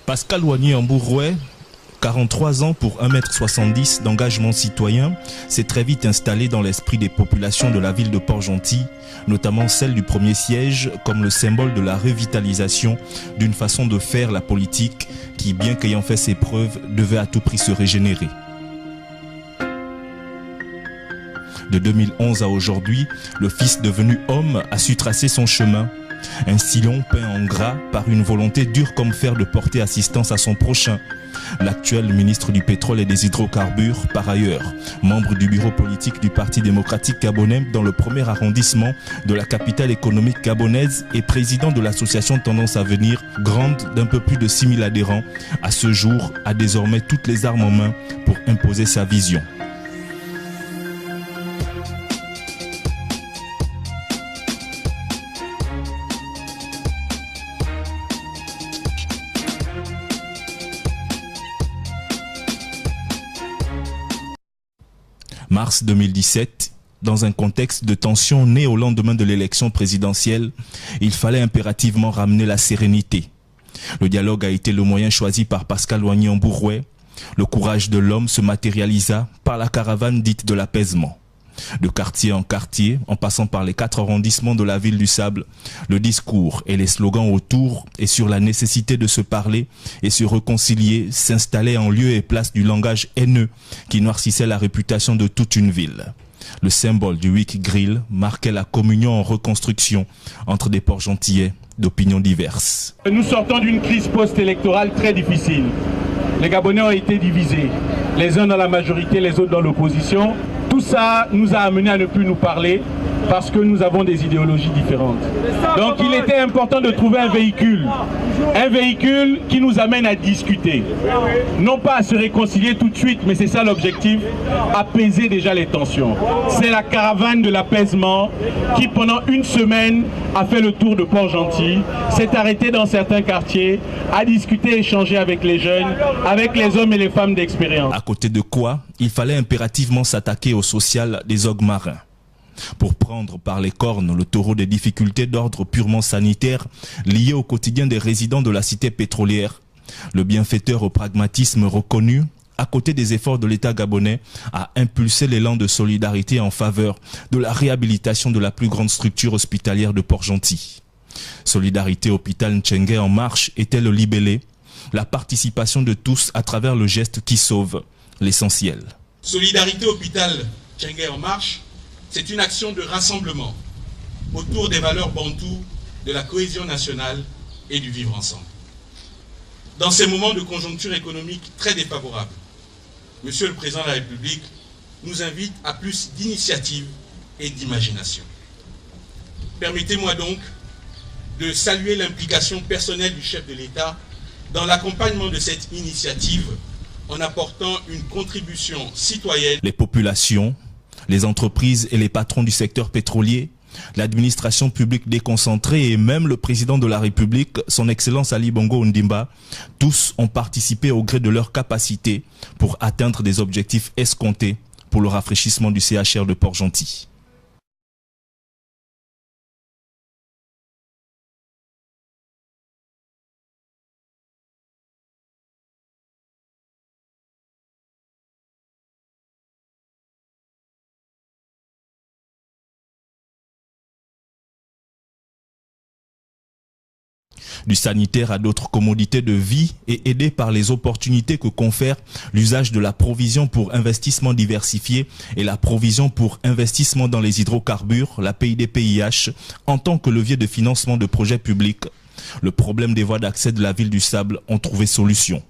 Pascal Ouagny-Ambouroué, 43 ans pour 1,70 m d'engagement citoyen, s'est très vite installé dans l'esprit des populations de la ville de Port-Gentil, notamment celle du premier siège, comme le symbole de la revitalisation d'une façon de faire la politique qui, bien qu'ayant fait ses preuves, devait à tout prix se régénérer. De 2011 à aujourd'hui, le fils devenu homme a su tracer son chemin. Un sillon peint en gras par une volonté dure comme fer de porter assistance à son prochain. L'actuel ministre du pétrole et des hydrocarbures, par ailleurs, membre du bureau politique du Parti démocratique gabonais dans le premier arrondissement de la capitale économique gabonaise et président de l'association Tendance à venir, grande d'un peu plus de 6 000 adhérents, à ce jour a désormais toutes les armes en main pour imposer sa vision. Mars 2017, dans un contexte de tension né au lendemain de l'élection présidentielle, il fallait impérativement ramener la sérénité. Le dialogue a été le moyen choisi par Pascal Ouagny-Ambouroué. Le courage de l'homme se matérialisa par la caravane dite de l'apaisement. De quartier en quartier, en passant par les 4 arrondissements de la ville du Sable, le discours et les slogans autour et sur la nécessité de se parler et se réconcilier s'installaient en lieu et place du langage haineux qui noircissait la réputation de toute une ville. Le symbole du Wiki Grill marquait la communion en reconstruction entre des Port-Gentillais d'opinions diverses. Nous sortons d'une crise post-électorale très difficile. Les Gabonais ont été divisés, les uns dans la majorité, les autres dans l'opposition. Tout ça nous a amené à ne plus nous parler parce que nous avons des idéologies différentes. Donc il était important de trouver un véhicule qui nous amène à discuter. Non pas à se réconcilier tout de suite, mais c'est ça l'objectif, apaiser déjà les tensions. C'est la caravane de l'apaisement qui pendant une semaine a fait le tour de Port-Gentil, s'est arrêté dans certains quartiers, a discuté, échangé avec les jeunes, avec les hommes et les femmes d'expérience. À côté de quoi, il fallait impérativement s'attaquer au social des ogres marins. Pour prendre par les cornes le taureau des difficultés d'ordre purement sanitaire liées au quotidien des résidents de la cité pétrolière, le bienfaiteur au pragmatisme reconnu, à côté des efforts de l'État gabonais, a impulsé l'élan de solidarité en faveur de la réhabilitation de la plus grande structure hospitalière de Port-Gentil. Solidarité Hôpital Ntchengue en marche était le libellé, la participation de tous à travers le geste qui sauve, l'essentiel. Solidarité Hôpital Ntchengue en marche, c'est une action de rassemblement autour des valeurs bantoues de la cohésion nationale et du vivre ensemble. Dans ces moments de conjoncture économique très défavorables, Monsieur le Président de la République nous invite à plus d'initiative et d'imagination. Permettez-moi donc de saluer l'implication personnelle du chef de l'État dans l'accompagnement de cette initiative en apportant une contribution citoyenne. Les populations, les entreprises et les patrons du secteur pétrolier, l'administration publique déconcentrée et même le président de la République, son Excellence Ali Bongo Ondimba, tous ont participé au gré de leur capacité pour atteindre des objectifs escomptés pour le rafraîchissement du CHR de Port-Gentil. Du sanitaire à d'autres commodités de vie et aidé par les opportunités que confère l'usage de la provision pour investissement diversifié et la provision pour investissement dans les hydrocarbures, la PIDPIH, en tant que levier de financement de projets publics, le problème des voies d'accès de la ville du Sable ont trouvé solution.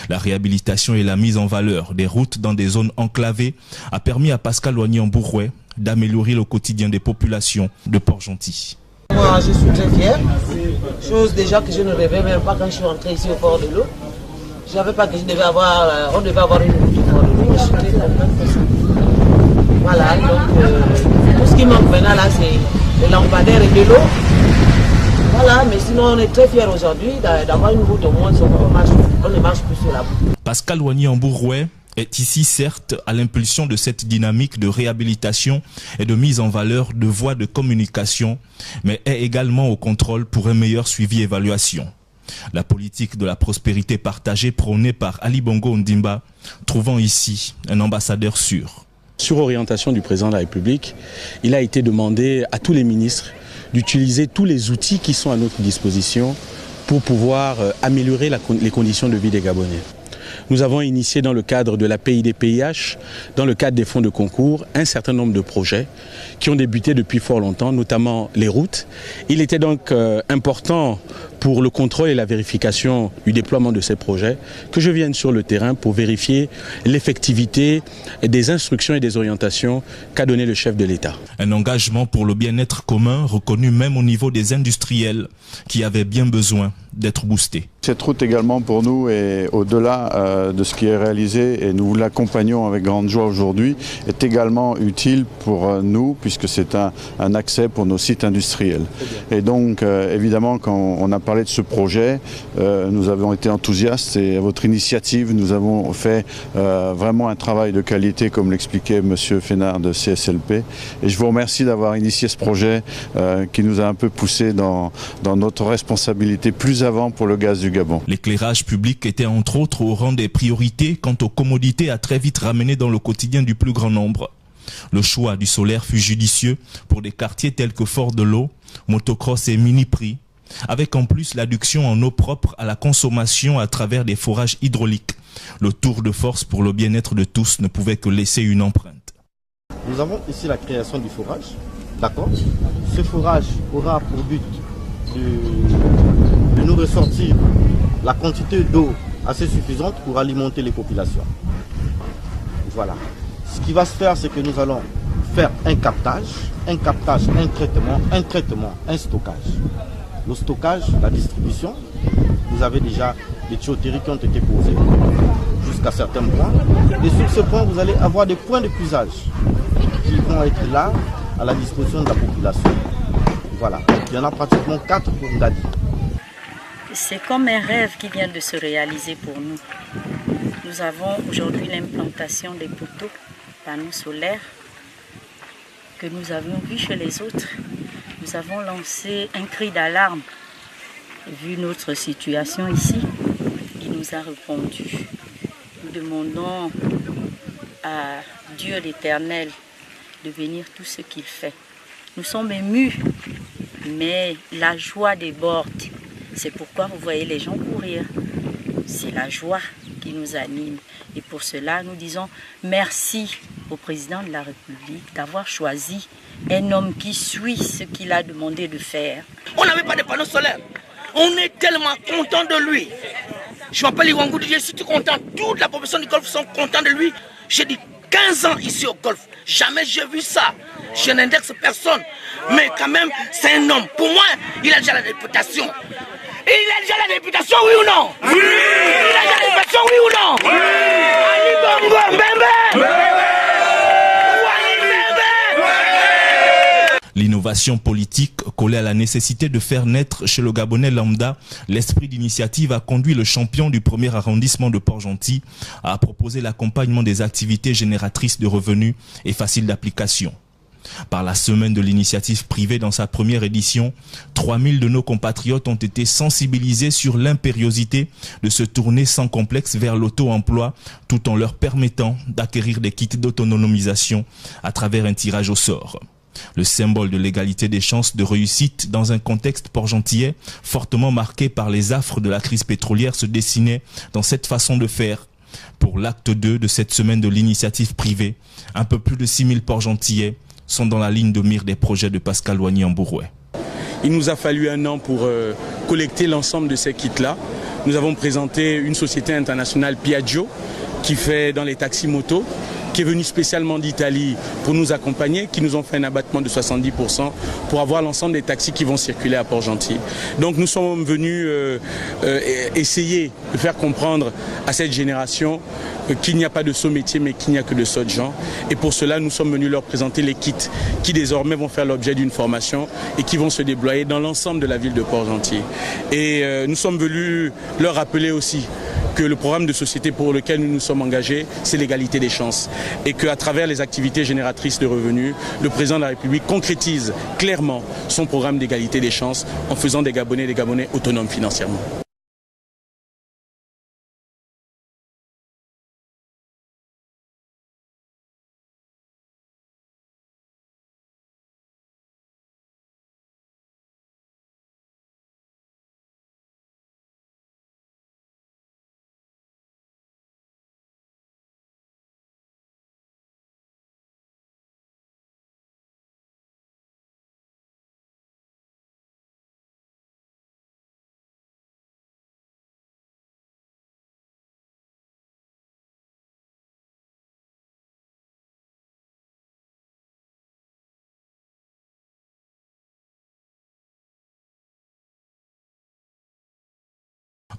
La réhabilitation et la mise en valeur des routes dans des zones enclavées a permis à Pascal Ouagny-Ambouroué d'améliorer le quotidien des populations de Port-Gentil. Moi, je suis très fier. Chose déjà que je ne rêvais même pas quand je suis rentré ici au port de l'eau. Je ne savais pas que on devait avoir une route au port de l'eau. Je suis très contente de ça. Voilà, donc tout ce qui manque maintenant là, c'est le lampadaire et de l'eau. Voilà, mais sinon on est très fiers aujourd'hui d'avoir une route au moins, on ne marche plus sur la route. Pascal Ouagny-Ambouroué est ici certes à l'impulsion de cette dynamique de réhabilitation et de mise en valeur de voies de communication, mais est également au contrôle pour un meilleur suivi et évaluation. La politique de la prospérité partagée prônée par Ali Bongo Ondimba, trouvant ici un ambassadeur sûr. Sur orientation du président de la République, il a été demandé à tous les ministres d'utiliser tous les outils qui sont à notre disposition pour pouvoir améliorer les conditions de vie des Gabonais. Nous avons initié dans le cadre de la PIDPIH, dans le cadre des fonds de concours, un certain nombre de projets qui ont débuté depuis fort longtemps, notamment les routes. Il était donc important pour le contrôle et la vérification du déploiement de ces projets que je vienne sur le terrain pour vérifier l'effectivité des instructions et des orientations qu'a donné le chef de l'État. Un engagement pour le bien-être commun reconnu même au niveau des industriels qui avaient bien besoin d'être boostés. Cette route également pour nous est au-delà de ce qui est réalisé et nous l'accompagnons avec grande joie aujourd'hui, est également utile pour nous puisque c'est un accès pour nos sites industriels. Et donc évidemment quand on a parlé de ce projet, nous avons été enthousiastes et à votre initiative nous avons fait vraiment un travail de qualité comme l'expliquait M. Fénard de CSLP et je vous remercie d'avoir initié ce projet qui nous a un peu poussé dans notre responsabilité plus avant pour le gaz du Gabon. L'éclairage public était entre autres au rang des priorités quant aux commodités à très vite ramener dans le quotidien du plus grand nombre. Le choix du solaire fut judicieux pour des quartiers tels que Fort-de-l'Eau, Motocross et Mini-Prix, avec en plus l'adduction en eau propre à la consommation à travers des forages hydrauliques. Le tour de force pour le bien-être de tous ne pouvait que laisser une empreinte. Nous avons ici la création du forage, d'accord. Ce forage aura pour but de nous ressortir la quantité d'eau assez suffisante pour alimenter les populations. Voilà. Ce qui va se faire, c'est que nous allons faire un captage, un traitement, un stockage. Le stockage, la distribution, vous avez déjà des tuyauteries qui ont été posées jusqu'à certains points. Et sur ce point, vous allez avoir des points de puisage qui vont être là à la disposition de la population. Voilà, il y en a pratiquement 4 pour Ndadi. C'est comme un rêve qui vient de se réaliser pour nous. Nous avons aujourd'hui l'implantation des poteaux, panneaux solaires, que nous avions vu chez les autres. Nous avons lancé un cri d'alarme. Vu notre situation ici, il nous a répondu. Nous demandons à Dieu l'Éternel de bénir tout ce qu'il fait. Nous sommes émus, mais la joie déborde. C'est pourquoi vous voyez les gens courir. C'est la joie qui nous anime. Et pour cela, nous disons merci au président de la République d'avoir choisi un homme qui suit ce qu'il a demandé de faire. On n'avait pas de panneaux solaires. On est tellement content de lui. Je m'appelle Iwangoud, je suis tout content. Toute la population du Golfe sont contents de lui. J'ai dit 15 ans ici au Golfe. Jamais j'ai vu ça. Je n'indexe personne. Mais quand même, c'est un homme. Pour moi, il a déjà la réputation. Il a déjà la réputation, oui ou non? Oui! Il a déjà la réputation, oui ou non? Oui! Ali Bongo Mbembe! L'innovation politique collée à la nécessité de faire naître chez le Gabonais lambda l'esprit d'initiative a conduit le champion du premier arrondissement de Port-Gentil à proposer l'accompagnement des activités génératrices de revenus et faciles d'application. Par la semaine de l'initiative privée dans sa première édition, 3000 de nos compatriotes ont été sensibilisés sur l'impériosité de se tourner sans complexe vers l'auto-emploi tout en leur permettant d'acquérir des kits d'autonomisation à travers un tirage au sort. Le symbole de l'égalité des chances de réussite dans un contexte port-gentillais fortement marqué par les affres de la crise pétrolière se dessinait dans cette façon de faire. Pour l'acte 2 de cette semaine de l'initiative privée, un peu plus de 6000 port-gentillais sont dans la ligne de mire des projets de Pascal Loigny en Bourrouet. Il nous a fallu un an pour collecter l'ensemble de ces kits-là. Nous avons présenté une société internationale Piaggio qui fait dans les taxis motos, qui est venu spécialement d'Italie pour nous accompagner, qui nous ont fait un abattement de 70% pour avoir l'ensemble des taxis qui vont circuler à Port-Gentil. Donc nous sommes venus essayer de faire comprendre à cette génération qu'il n'y a pas de saut métier mais qu'il n'y a que de sauts de gens. Et pour cela, nous sommes venus leur présenter les kits qui désormais vont faire l'objet d'une formation et qui vont se déployer dans l'ensemble de la ville de Port-Gentil. Et nous sommes venus leur rappeler aussi que le programme de société pour lequel nous nous sommes engagés, c'est l'égalité des chances. Et qu'à travers les activités génératrices de revenus, le président de la République concrétise clairement son programme d'égalité des chances en faisant des Gabonais autonomes financièrement.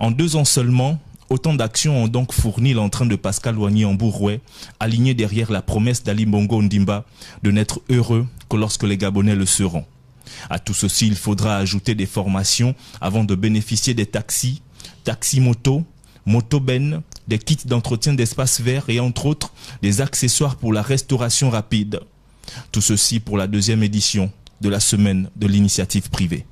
En 2 ans seulement, autant d'actions ont donc fourni l'entrain de Pascal Ouagny-Ambouroué, aligné derrière la promesse d'Ali Bongo Ondimba de n'être heureux que lorsque les Gabonais le seront. À tout ceci, il faudra ajouter des formations avant de bénéficier des taxis, taxi-moto, moto-ben, des kits d'entretien d'espace vert et entre autres des accessoires pour la restauration rapide. Tout ceci pour la 2e édition de la semaine de l'initiative privée.